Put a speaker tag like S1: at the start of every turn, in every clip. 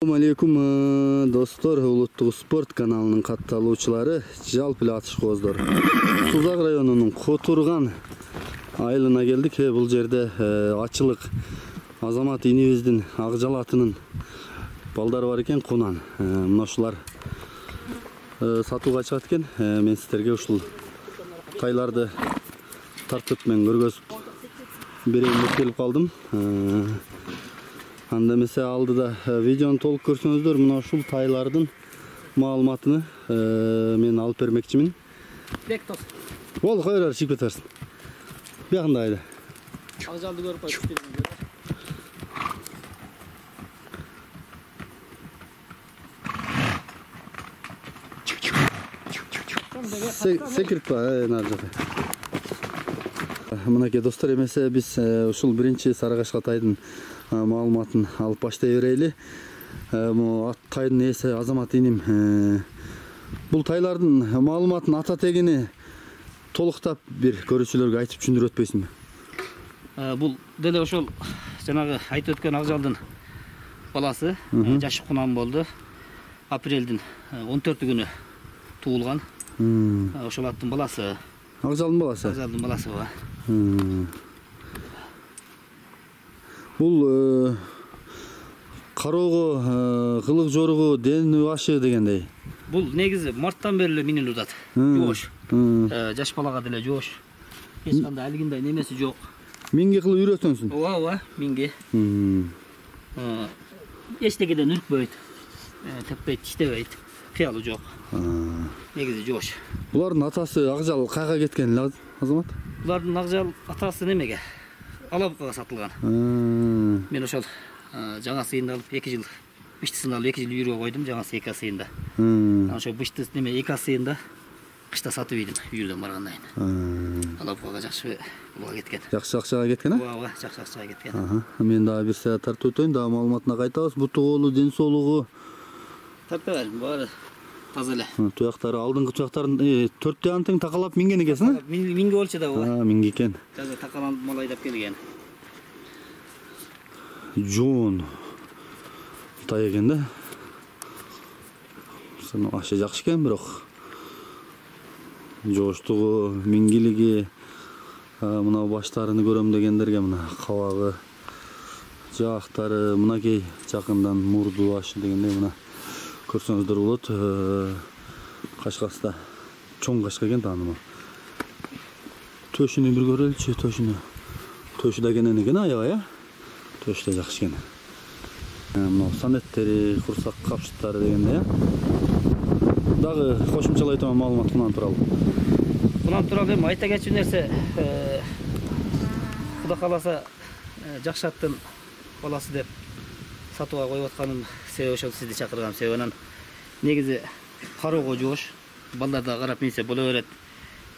S1: Assalamu alaikum dostlar, Улуттук спорт каналынын катталуучулары, жалпы эле атыш кооздор. Сузак районунун Котурган айылына келдик. Бул жерде ачылык Азамат инибиздин Акжал балдары бар экен, Кунан. Мына ушулар сатууга чыгат экен. Мен сиздерге ушул тайларды тартып мен көргөзүп берейин деп келип калдым. Анда эмесе алдыда видеону толук көрсөңүздөр, мына ушул тайлардын маалыматыны мен алып бермекчимин.
S2: Бектос.
S1: Бол, койгула, чыгып кетерсиң. Бuyagында айда.
S2: Акжалды көрүп кайтып
S1: секиртпа, наржа. Мынакей достор, эмесе биз ушул биринчи Сарыгашка тайдын маалыматын алып баштай берели. Тайдын ээси Азамат иним бул тайлардын маалыматын, ата тегини толуктап бир көрүүчүлөргө айтып түшүндүрүп өтпөйсүңбү?
S2: Бул деле ошол жанагы айтып өткөн Акжалдын баласы, жашы Кунан болду. Апрелдин 14-күнү туулган. Ошол аттын баласы.
S1: Акжалдын баласы?
S2: Акжалдын баласы ба.
S1: Бул кароого, кылык жоругу, дени башы дегендей.
S2: Бул негизи марттан бери эле минин удат. Жоош. Жаш балага деле жоош. Эч кандай алгындай немеси жок.
S1: Минги кылып үйрөтөсүң?
S2: Ооба, минги. Эчтекеден үркпөйт. Теппейт, тиштебейт. Кыялы жок. Негизи жоош.
S1: Булардын атасы Акжал кайга кеткен эле, Азамат?
S2: Булардын Акжал атасы немеге? Алабыкка сатылган. Мен ошол жаңа сыйынды алып 2 жыл, быштысын алып 2 жыл үйрөп койдум, жаңа эки сыйында. Ошо быштыс неме эки сыйында кышта сатып ийдим, үйрөдөн баргандан кийин. Алабыкка жакшы буга кеткен.
S1: Жакшы акчага кеткен,
S2: Ооба, жакшы акчага кеткен.
S1: Мен дагы бир саат тартып өтөйүн, дагы маалыматына кайтабыз. Буту колу, ден соолугу
S2: тарта бердим, баары таза эле.
S1: Туяктары, алдыңкы туяктарын 4 антың такалап минген экенсиң?
S2: Минге болчу да ооба.
S1: Минге экен.
S2: Таза такаланып мал айдап келген.
S1: Жоон тай экен да. Сыны ашы жакшы экен, бирок жооштугу, мингилиги, мына баштарыны көрөм дегендерге мына кабагы, жактары, мынакей жакындан мурду ашы дегендей мына көрсөңүздөр болот. Кашкаста чоң кашка экен таанымал. Төшүнү бир көрөлүчү, төшүнү. Төшү да кенен экен аябай, Төшү да жакшы экен. Мына санеттери, курсак капшыттары дегенде. Дагы кошумчалай турган маалымат Кунан тууралуу.
S2: Кунан тууралуу эми айта кетчү нерсе, Кудай кааласа жакшы аттын баласы деп сатууга коюп атканын себеби ошол сизди чакырган себебинен негизи кароого жоош, балдар да карап минсе боло берет.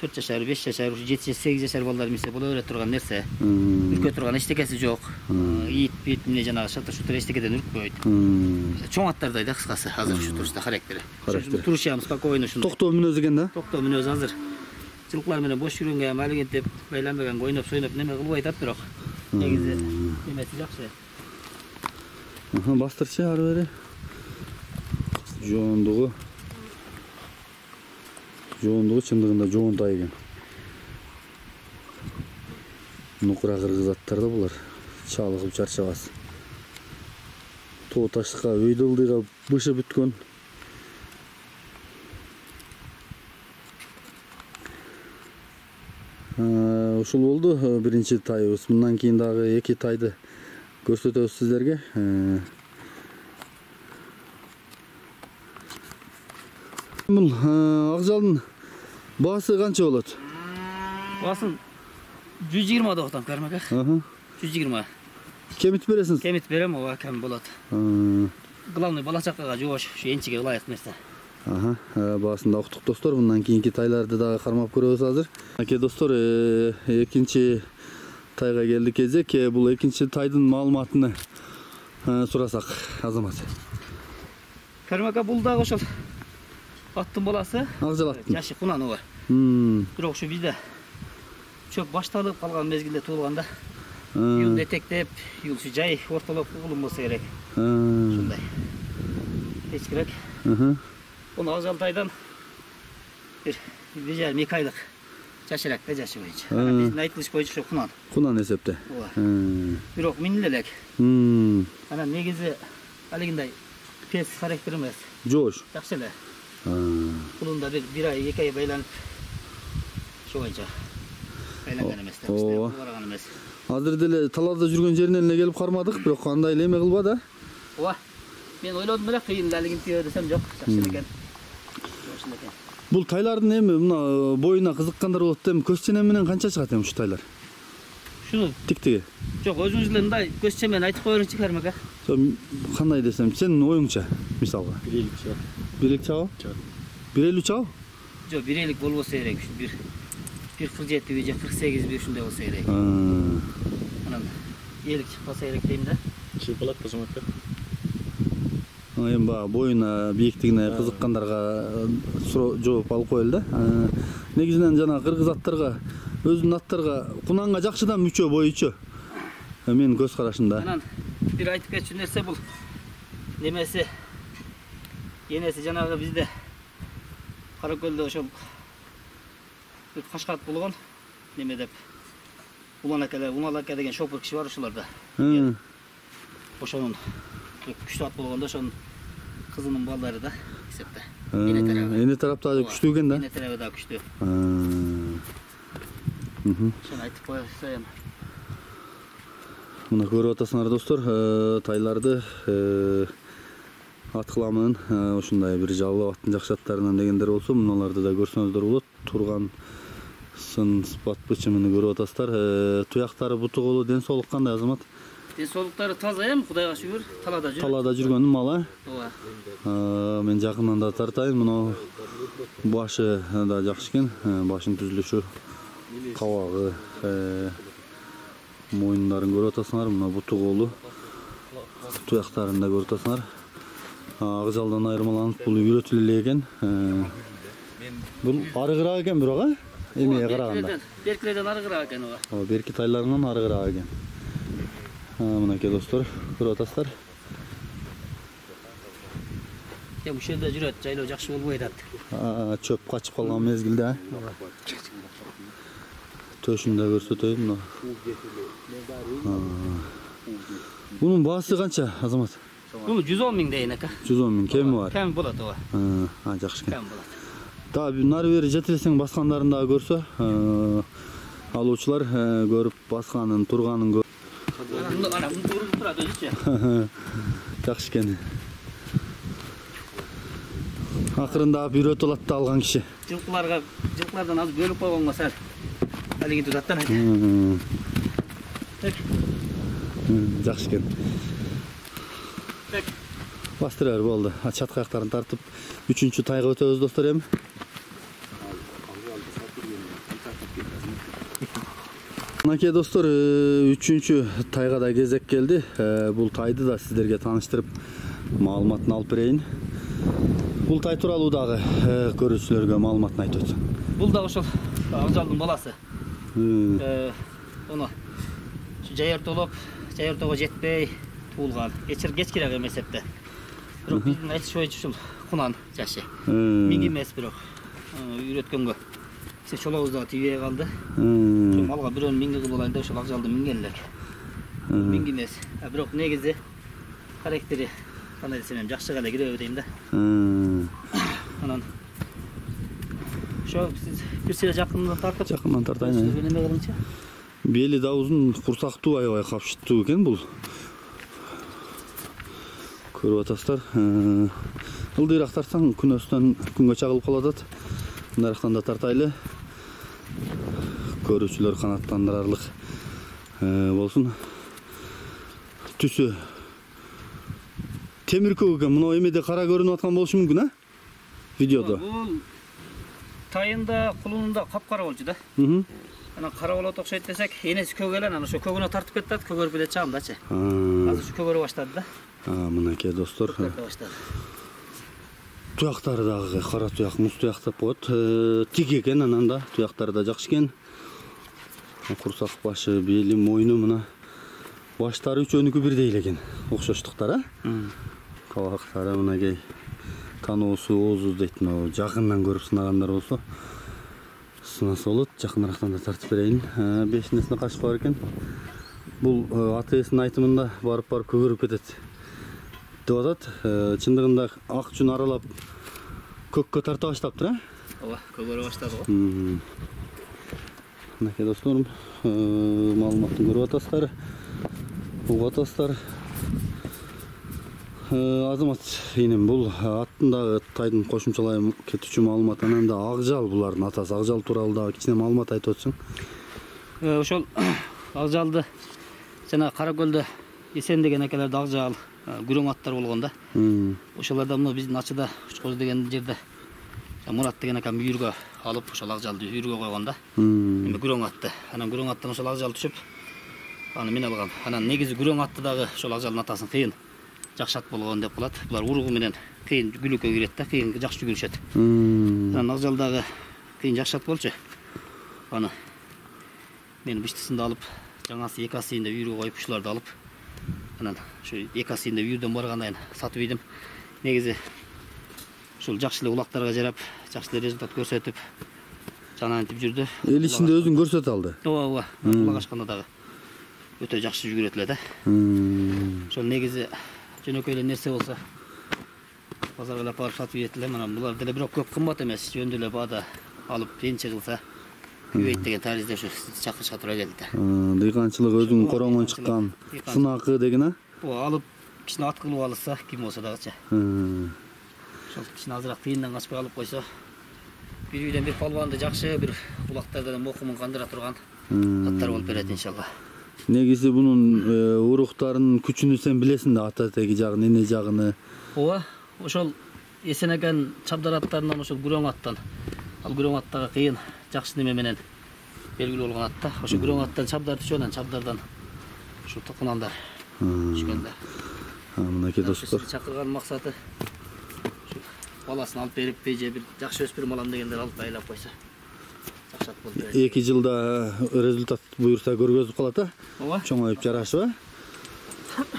S2: 4 жашар, 5 жашар, 7 жашар, 8 жашар балдар минсе боло берет турган нерсе. Үркө турган эчтекеси жок. Ийит, бит, эмне жанагы шатыр-шутур эчтекеден үркпөйт. Чоң аттардай да кыскасы, азыр ушу турушта характери. Турушам спокойно ушундай.
S1: Токтоо мүнөзү экен да?
S2: Токтоо мүнөзү азыр. Жылкылар менен бош жүргөнгө, малигентип, байланбаган, ойноп, сойноп неме кылбайт ат бирок. Негизи немеси жакшы.
S1: Бастырчы ары бери. Жоондугу чындыгында жоон тай экен. Нукура кыргыз аттар да булар. Чалыгып чарчабас. Тоо ташка, өйдөлдыга бышы бүткөн. Ушул болду биринчи тайыбыз. Мындан кийин дагы 2 тайды көрсөтөбүз сиздерге. Бул Акжалдын баасы канча болот?
S2: Баасын 120 да отан кармак. 120.
S1: Кемит бересиңиз?
S2: Кемит берем, ооба, кем болот. Главный бала чакага жоош, ушу энчиге ылайык нерсе.
S1: Баасын да уктук достор. Мындан кийинки тайларды дагы кармап көрөбүз азыр. Аке достор, экинчи тайга келди кезек. Бул экинчи тайдын маалыматыны сурасак, Азамат.
S2: Кармака бул дагы ошол аттын баласы.
S1: Акжал аттын.
S2: Жашы Кунан ооба. Бирок ушу бизде чөп башталып калган мезгилде туулганда. Юл детектеп, юл жай ортолоп угулум болсо керек. Ушундай. кечкирээк. Onu 6 aydan bir жарым 2 aylık жашыраак да жашы боюнча. Биздин айтылыш боюнча ошо кунан.
S1: Кунан эсепте.
S2: Бирок миниле элек. Анан негизи алигиндай пес характер эмес.
S1: Жоош.
S2: Жакшы эле. Кулунда bir ay 2 ay байланып ошо боюнча байланган эмес да. Барган эмес.
S1: Азыр деле талаада жүргөн жеринен эле келип кармадык, бирок кандай эле эме кылбады.
S2: Ооба. Мен ойлодум эле кыйын алигин тие десем жок, жакшы экен.
S1: Бул тайлардын эми мына боюна кызыккандар болот да, көзчене менен канча чыгат эми ушу тайлар?
S2: Шуну
S1: тиктиги.
S2: Жок, өзүңүз эле мындай көзче менен айтып коерунчу Кармак.
S1: Кандай десем, сенин оюңча, мисалга.
S2: 1.50 чыгат.
S1: 1.50 чабы? 1.50 чабы?
S2: Жок, 1.50 болбосо керек. 1.47 же 48 бир ушундай болсо керек. Анан 50 чыкпаса керек дейм да.
S3: Чыпалат кызматка.
S1: Эми баа боюна, бийиктигине кызыккандарга жооп алып коелу да. Негизинен жана кыргыз аттарга, өзүнүн аттарга кунанга жакшыдан мүчө боючу. Менин көз карашымда.
S2: Анан бир айтып кетчү нерсе бул. Немеси энеси жанагы бизде Каракөлдө ошо Кашкат болгон неме деп Улан ака деген шопур киши бар ушуларда. Ошонун күчтүү ат болгондо ошонун кызынын балдары да эсепте.
S1: Эне тарапта күчтүү экен да.
S2: Эне тарабы күчтүү. Ошону айтып коесем.
S1: Мына көрүп атасыңар достор, тайларды аткыламын ушундай бир жалып аттын жакшы аттарынан дегендер болсо, муналарды да көрсөңүздөр болот. Турган сын сыпат бычымын көрүп атасыздар. Туяктары, буту колу, ден соолук кандай Азамат?
S2: Ден соолуктары таза эми, Кудайга шүгүр. Талаада жүр.
S1: Талаада жүргөнүм мала.
S2: Ооба.
S1: Мен жакындан да тартайын. Мына башы да жакшы экен. Башын түзүлүшү, кабагы, мойындарын көрүп атасыңар. Мына буту колу, туяктарын да көрүп атасыңар. Агзалдан айырмаланып бул үйрөтүлө эле экен. Бул арыгыраак экен бирок, эмеге караганда.
S2: Беркилерден арыгыраак экен ооба.
S1: Берки тайларынан арыгыраак экен. Мынакей достор, көрүп атасыздар.
S2: Ушул жерде жүрөт, жайлоо жакшы болбой атат.
S1: Чөп качып калган мезгилде. Төшүндө көрсөтөйүн. Бунун баасы канча, Азамат?
S2: Бул 110 миң дейин ака.
S1: 110 миң кеми бар.
S2: Кем болот ооба.
S1: Жакшы экен.
S2: Кем болот.
S1: Дагы нары бери жетиресең баскандарын дагы көрсө, алуучулар көрүп басканын, турганын
S2: Ana bunu durub turadi özüçe.
S1: Жакшы экен. Акырында үйрөтүп алат да алган киши.
S2: Жылкылардан аз бөлүп койгонго сал. Алиги тутаттан айт.
S1: Жакшы экен. Бастырар болду. Чатка аяктарын тартып 3-чү тайга өтөбүз достор эми. Мынакей достор, 3-чү тайга да кезек келди. Бул тайды да сиздерге тааныштырып, маалыматын алып берейин. Бул тай тууралуу дагы көрүүчүлөргө маалыматын айтып өтсөң.
S2: Бул да ошол Акжалдын баласы. Ону жайыртоого жетпей туулган. Кечкирээк эмесепте. Бирок биздин айтыш боюнча ушул кунан жашы. Миң эмес бирок үйрөткөнгө чолообузда тийбей калды. Малга бирөөнү миңге кылып алайын деп ошол Акжалды минген элек. Миң эмес. Бирок негизи характери кандай десем жакшы эле киреби дейм да. Анан ошо сиз бир сыйра жакындан тартайын. Неме кылыңчы?
S1: Бели да узун, курсактуу, аябай капшыттуу экен бул. Көрүп атасыздар. Ылдыйраак тартсаң күнөстөн күнгө чагылып калат. Мындарактан да тартайлы. Көрүүчүлөр канаттандырарлык болсун. Түсү темир көк экен. Мына эмеде кара көрүнүп аткан болушу мүмкүн, а? Видеодо.
S2: Бул тайында, кулунда капкара болчу да. Анан кара болот окшойт десек, энеси көк эле, анан ошо көгүнө тартып кетти, көгөрүп эле чыгамдачы. Азыр ушу көгөрө баштады да.
S1: Мынакей достор. Туяктары дагы кара туяк, муз туяк деп коет. Тик экен, анан да туяктары да жакшы экен. Курсак башы, бели, мойну мына. Баштары үчөөнүкү бирдей эле экен. Окшоштуктар, а? Кабактары мынакей таноосу оозу дейт, мына жакындан көрүп сынагандар болсо сынаса болот. Жакынырактан да тартып берейин. Бешинесине качып бар экен. Бул ата ээсинин айтымында барып көгөрүп кетет деп атат. Чындыгында ак жүн аралап көккө тарта баштаптыр,
S2: Ооба, көгөрө баштады го.
S1: Мынакей досторум, маалыматтын көрүп атасыздар, угуп атасыздар. Азамат инем, бул аттындагы тайдын кошумчалай кетүүчү маалымат, анан да Акжал булардын атасы. Акжал тууралуу дагы кичине маалымат айтып өтсөң.
S2: Ошол Акжалды жана Каракөлдө Эсен деген акелерди Акжал күрөң аттар болгон да. Ошоларда мына биздин Ачыда Учкоз деген жерде Мурат деген акам үйүргө алып, ошол Акжалды үйүргө койгон да. Эми күрөң атты. Анан күрөң аттан ошол Акжал түшүп, аны мен алгам. Анан негизи күрөң атты дагы ошол Акжалдын атасын кыйын жакшы ат болгон деп калат. Булар уругу менен кыйын күлүккө кирет да, кыйын жакшы жүгүрүшөт. Анан Акжал дагы кыйын жакшы ат болчу. Аны мен быштысында алып, жаңасы 2 асыйында үйүргө коюп, ушуларды алып, анан ушу 2 асыйында үйүрдөн баргандан кийин сатып ийдим. Негизи ушул жакшы эле улактарга жарап, жакшы эле результат көрсөтүп, жанаантип жүрдү.
S1: Эл ичинде өзүн көрсөтө алды.
S2: Ооба, улак ачканда дагы өтө жакшы жүгүрөт эле да. Ошол негизи жөнөкөй эле нерсе болсо базарга алып барып сатып ийет элем. Анан булар деле бирок көп кымбат эмес, жөндө эле баада алып энче кылса күйбөйт деген таризде ушу чакырышка туура келди да.
S1: Дыйканчылык өзүң короңон чыккан сынакы деген,
S2: алып кичине ат кылып алса ким болсо дагычы. Ошол кичине азыраак кыйындан качпай алып койсо, бир үйдөн бир палбанды жакшы, бир улактардан мокумун кандыра турган аттар болуп берет иншалла.
S1: Негизи бунун уруктарынын күчүнү сен билесиң да, ата теги жагын, эне жагыны.
S2: Ооба, ошол Эсен акен чабдар аттарынан ошол күрөң аттан. Ал күрөң аттага кыйын жакшы неме менен белгилүү болгон атта. Ошол күрөң аттан чабдар түшөт, анан чабдардан ушул тукунандар түшкөн да.
S1: Мынакей достор,
S2: чакырган максаты баласын алып берип, же бир жакшы өспүрүм алам дегендер алып айлап койсо жакшы ат болуп берет.
S1: 2 жылда результат буюрса көргөзүп калат,
S2: Ооба.
S1: Чоңоюп жарашып,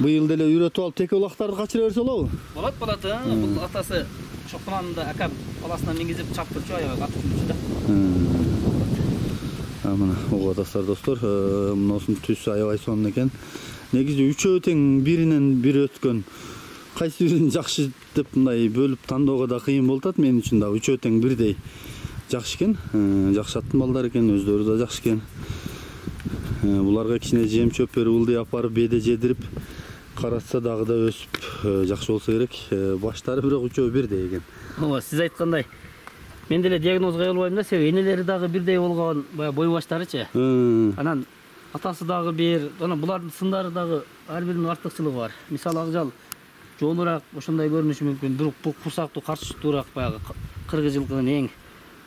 S1: Быйыл деле үйрөтүп алып теке улактарды качыра берсе болобу?
S2: Болот. Бул атасы ошо кунанында акам баласына мингизип чаптырчу аябай катуу жүрчү да.
S1: Мына угуп атасыздар достор, мунусунун түсү аябай сонун экен. Негизи үчөө тең биринен бири өткөн. Кайсы бирин жакшы деп мындай бөлүп тандоого да кыйын болуп атат. Мен үчүн да үчөө тең бирдей жакшы экен. Жакшы аттын балдары экен, өздөрү да жакшы экен. Буларга кичине жем чөп берип, ылдый апарып, беде жедирип каратса дагы да өсүп жакшы болсо керек. Баштары бирок үчөө бирдей экен.
S2: Ооба, сиз айткандай. Мен деле диагноз кое албайм да, себеби энелери дагы бирдей болгон, баягы бой баштарычы. Анан атасы дагы бир, анан булардын сындары дагы ар биринин артыкчылыгы бар. Мисалы Акжал жоонураак ошондой көрүнүшү мүмкүн. Бирок бул курсактуу карчытуураак баягы кыргыз жылкынын эң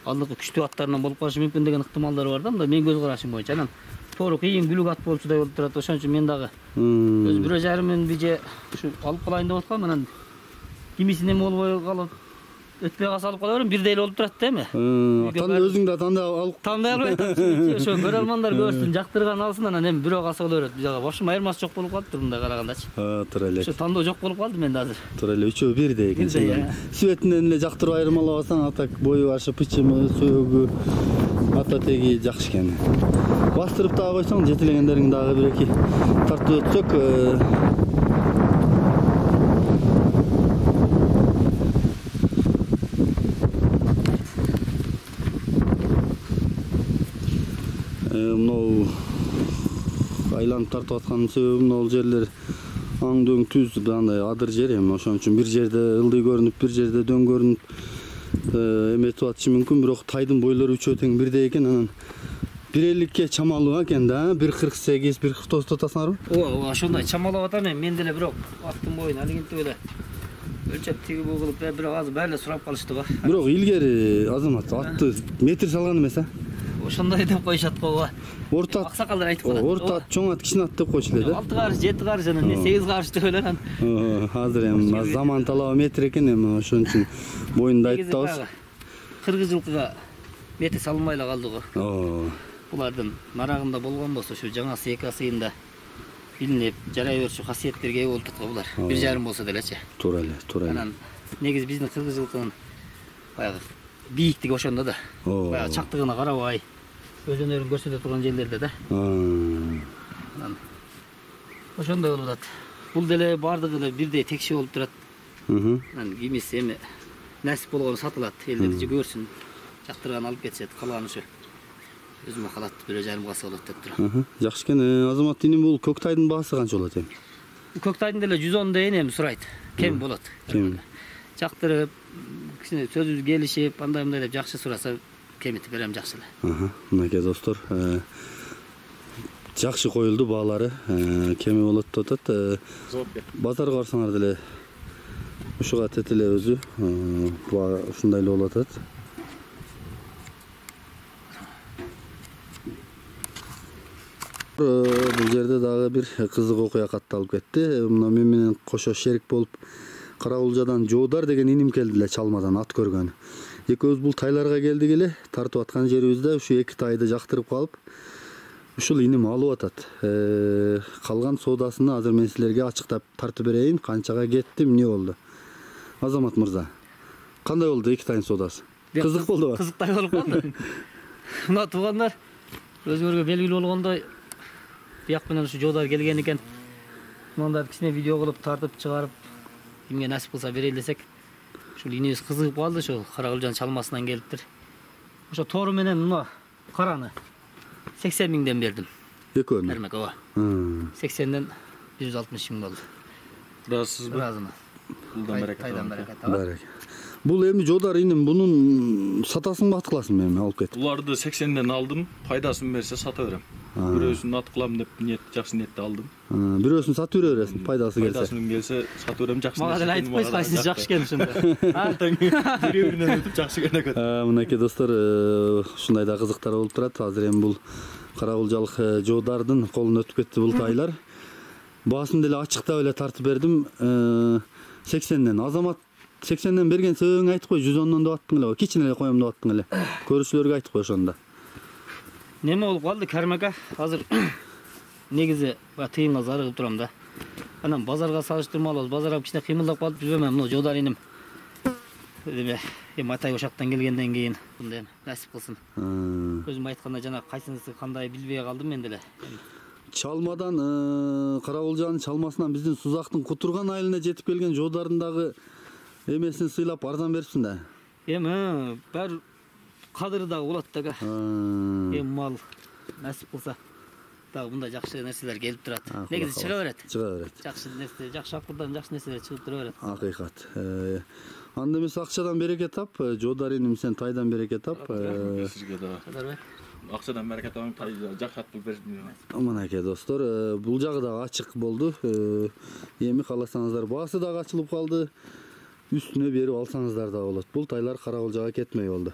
S2: алдыңкы күчтүү аттарынан болуп калышы мүмкүн деген ыктымалдар бар да. Мында мен көз карашым боюнча. Анан туура кыйын күлүк ат болчудай болуп турат. Ошон үчүн мен дагы өз 1,5 миң бije ушу алып калайын деп аткам. Анан кимиси неме болбой калып өтпөй калса алып кала берем, бирдей эле болуп турат да эми.
S1: Өзүң да тандай алып
S2: албайт. Ошо көрөрмандар көрсүн, жактырган алсын, анан эми бирөө калса боло берет. Бизага башым айырмасы жок болуп калыптыр мындай карагандачы.
S1: Туура эле.
S2: Ошо тандоо жок болуп калды менде азыр.
S1: Туура эле үчөө бирдей экен. Светинен эле жактырып айырмалабасаң, атак бою башы, пычымы, сөөгү, ата теги жакшы экен. Бастырып дагы койсоң, жетелегендериң дагы 1-2 тартып өтсөк, мынау айланып тартып аткан себеби могул жерлер аң дөң түз, андай адыр жер эми. Ошон үчүн бир жерде ылдый көрүнүп, бир жерде дөң көрүнүп эметип атышы мүмкүн. Бирок тайдын бойлору үчөө тең бирдей экен. Анан 1,50ке чамалуу экен да, 1,48, 1,49 тотасыңарбы?
S2: Ооба, ошондой чамалап атам мен деле, бирок аттын боюн алигинтип эле өлчөп тиги бу кылып, бирок азыр баары эле сурап калышты го.
S1: Бирок илгери Азамат атты метр салган эмес,
S2: Ошондой деп коюшат го.
S1: Орта
S2: аксакалдар айтып калат.
S1: Орта ат, чоң ат, кичине ат деп коюшу эле да.
S2: 6 карыш, 7 карыш, анан 8 карыш деп эле анан.
S1: Азыр эми заман талабы метр экен, эми ошон үчүн боюнду айтабыз.
S2: Кыргыз жылкыга метр салынбай эле калды го. Булардын нарагында болгон болсо, ушу жаңасы 2 асыйында билинип, жарай берчү касиеттерге ээ болуп атат го булар. 1,5 болсо делечи.
S1: Туура эле, туура эле.
S2: Анан негизи биздин кыргызчылыктын баягы бийиктиги ошондо да. Баягы чактыгына карабай, өзөнөрүн көрсөтө турган жерлерде да. Анан ошондой болуп атат. Бул деле бардыгы эле бирдей текши болуп турат. Анан кимиси эми насип болгону сатылат, элдер көрсүн, жактырган алып кетишет, калган ушу өзүмө калат, бирөө жарым касы болот деп турам.
S1: Жакшы экен. Азамат иним, бул көктайдын баасы канча болот эми?
S2: Көктайдын деле 110 дейин эми сурайт. Кем болот. Жактырып, кичине сөзүбүз келишип, андай мындай деп жакшы сураса кемитип берем жакшы эле.
S1: Мынакей достор, жакшы коюлду баалары, кеми болот деп атат. Базарга барсаңар деле ушуга тет эле өзү ушундай эле болот атат. Бул жерде дагы бир кызык окуя катталып кетти. Мына мен менен кошо шерик болуп Карагулжадан Жоодар деген иним келди эле, Чалмадан ат көргөн. Экөөбүз бул тайларга келдик эле, тартып аткан жерибизде ушу 2 тайды жактырып калып, ушул иним алып атат. Калган соодасыны азыр мен силерге ачыктап тартып берейин, канчага кетти, эмне болду. Азамат мырза, кандай болду 2 тайдын соодасы? Кызык болдубу?
S2: Кызыктай болуп калды. Мына туугандар өзүңөргө белгилүү болгондой бияк менен ушу Жоодар келген экен. Мындай кичине видео кылып тартып чыгарып, кимге насип кылса берели десек, ушул инебиз кызыгып калды, ошо Карагулжанын Чалмасынан келиптир. Ошо тору менен мына караны 80 миңден бердим.
S1: Экөөнү.
S2: Эрмек ооба. 80ден 160 миң болду.
S3: Ыраазсызбы?
S2: Ыраазымын.
S3: Булдан берекет.
S2: Тайдан берекет.
S1: Барек. Бул эми Жоодар иним, бунун сатасыңбы, ат кыласыңбы эми алып кетип?
S3: Буларды 80ден алдым, пайдасын берсе сата берем. Бирөөсүн ат кылам деп жакшы ниетте алдым.
S1: Бирөөсүн сатып бере бересиң, пайдасы келсе.
S3: Пайдасын келсе сатып берем, жакшы.
S2: Мага деле айтып койсо кайсысы жакшы экен ушунда.
S3: Бирөөнөн өтүп жакшы экен экен.
S1: Мынакей достор, ушундай да кызыктар болуп турат. Азыр эми бул Карагулжалык Жоодардын колуна өтүп кетти бул тайлар. Баасын деле ачыктап эле тартып бердим. 80ден. Азамат 80ден берген себебиңди айтып кой, 110дон деп аттың эле, кичине эле коем деп аттың эле. Көрүүчүлөргө айтып кой ошондо.
S2: Неме болуп калды, Карим ака? Азыр негизи тыйынга зарыгып турам да. Анан базарга салыштырмалуу, базарга кичине кыймылдап калып жүрөм, мына Жоодар иним. Эми Атай ошактан келгенден кийин мындай насип кылсын. Өзүм айтканда жана кайсынысы кандай билбей калдым мен деле.
S1: Чалмадан Карагулжанын Чалмасынан биздин Сузактын Кутурган айылына жетип келген Жоодардын дагы эмесин сыйлап арзан берипсиң да.
S2: Эми баары кадыры дагы болот да. Эми мал насип кылса дагы мындай жакшы нерселер келип турат. Негизи чыга берет.
S1: Чыга берет.
S2: Жакшы нерсе, жакшы акырдан жакшы нерселер чыгып тура берет.
S1: Акыйкат. Анда эмес акчадан береке тап, Жоодар иним, сен тайдан береке тап.
S3: Сизге да. Акчадан береке табам, тай жакшатып бердим.
S1: Мынакей достор, бул жагы дагы ачык болду. Эми кааласаңыздар баасы дагы ачылып калды. Үстүнө берип алсаңыздар да болот. Бул тайлар Карагулжага кетмей болду.